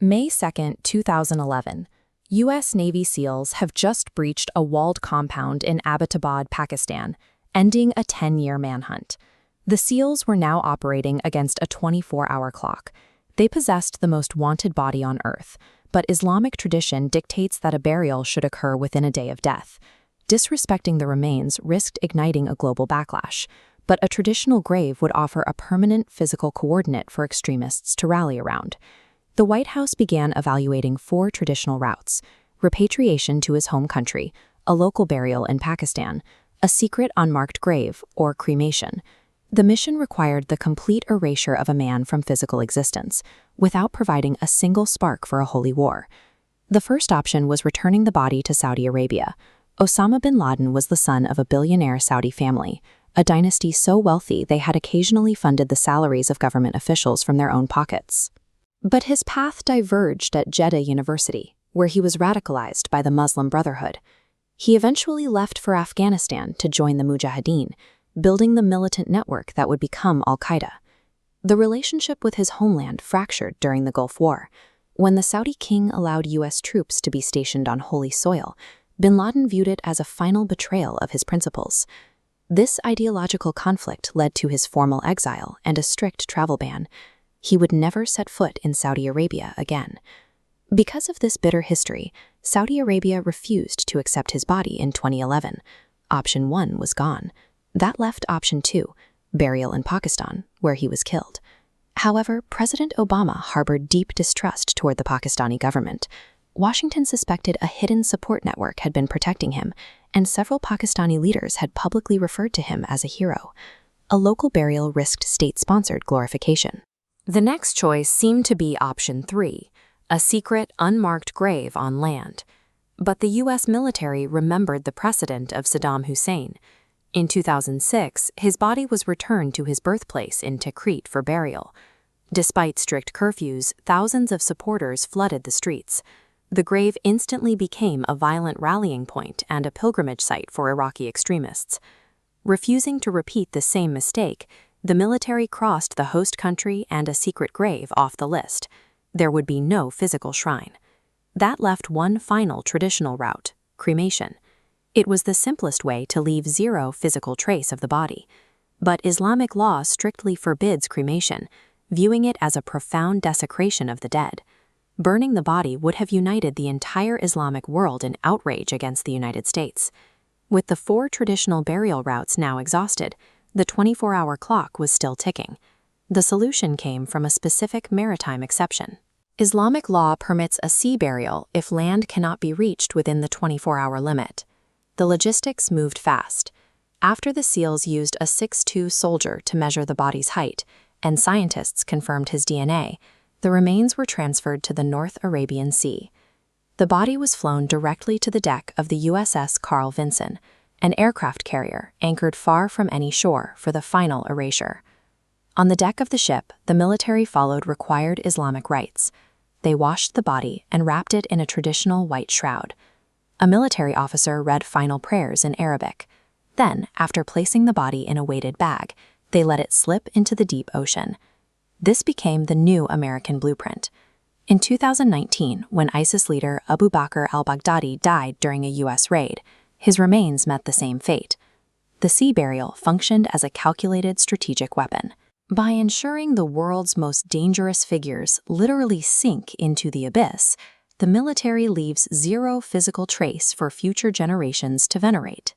May 2, 2011, U.S. Navy SEALs have just breached a walled compound in Abbottabad, Pakistan, ending a 10-year manhunt. The SEALs were now operating against a 24-hour clock. They possessed the most wanted body on Earth, but Islamic tradition dictates that a burial should occur within a day of death. Disrespecting the remains risked igniting a global backlash, but a traditional grave would offer a permanent physical coordinate for extremists to rally around. The White House began evaluating 4 traditional routes: repatriation to his home country, a local burial in Pakistan, a secret unmarked grave, or cremation. The mission required the complete erasure of a man from physical existence, without providing a single spark for a holy war. The first option was returning the body to Saudi Arabia. Osama bin Laden was the son of a billionaire Saudi family, a dynasty so wealthy they had occasionally funded the salaries of government officials from their own pockets. But his path diverged at Jeddah University, where he was radicalized by the Muslim Brotherhood. He eventually left for Afghanistan to join the Mujahideen, building the militant network that would become Al-Qaeda. The relationship with his homeland fractured during the Gulf War. When the Saudi king allowed U.S. troops to be stationed on holy soil, bin Laden viewed it as a final betrayal of his principles. This ideological conflict led to his formal exile and a strict travel ban. He would never set foot in Saudi Arabia again. Because of this bitter history, Saudi Arabia refused to accept his body in 2011. Option 1 was gone. That left option 2, burial in Pakistan, where he was killed. However, President Obama harbored deep distrust toward the Pakistani government. Washington suspected a hidden support network had been protecting him, and several Pakistani leaders had publicly referred to him as a hero. A local burial risked state-sponsored glorification. The next choice seemed to be option 3, a secret, unmarked grave on land. But the U.S. military remembered the precedent of Saddam Hussein. In 2006, his body was returned to his birthplace in Tikrit for burial. Despite strict curfews, thousands of supporters flooded the streets. The grave instantly became a violent rallying point and a pilgrimage site for Iraqi extremists. Refusing to repeat the same mistake, the military crossed the host country and a secret grave off the list. There would be no physical shrine. That left one final traditional route: cremation. It was the simplest way to leave zero physical trace of the body. But Islamic law strictly forbids cremation, viewing it as a profound desecration of the dead. Burning the body would have united the entire Islamic world in outrage against the United States. With the 4 traditional burial routes now exhausted, the 24-hour clock was still ticking. The solution came from a specific maritime exception. Islamic law permits a sea burial if land cannot be reached within the 24-hour limit. The logistics moved fast. After the SEALs used a 6'2" soldier to measure the body's height, and scientists confirmed his DNA, the remains were transferred to the North Arabian Sea. The body was flown directly to the deck of the USS Carl Vinson, an aircraft carrier anchored far from any shore for the final erasure. On the deck of the ship, the military followed required Islamic rites. They washed the body and wrapped it in a traditional white shroud. A military officer read final prayers in Arabic. Then, after placing the body in a weighted bag, they let it slip into the deep ocean. This became the new American blueprint. In 2019, when ISIS leader Abu Bakr al-Baghdadi died during a U.S. raid, his remains met the same fate. The sea burial functioned as a calculated strategic weapon. By ensuring the world's most dangerous figures literally sink into the abyss, the military leaves zero physical trace for future generations to venerate.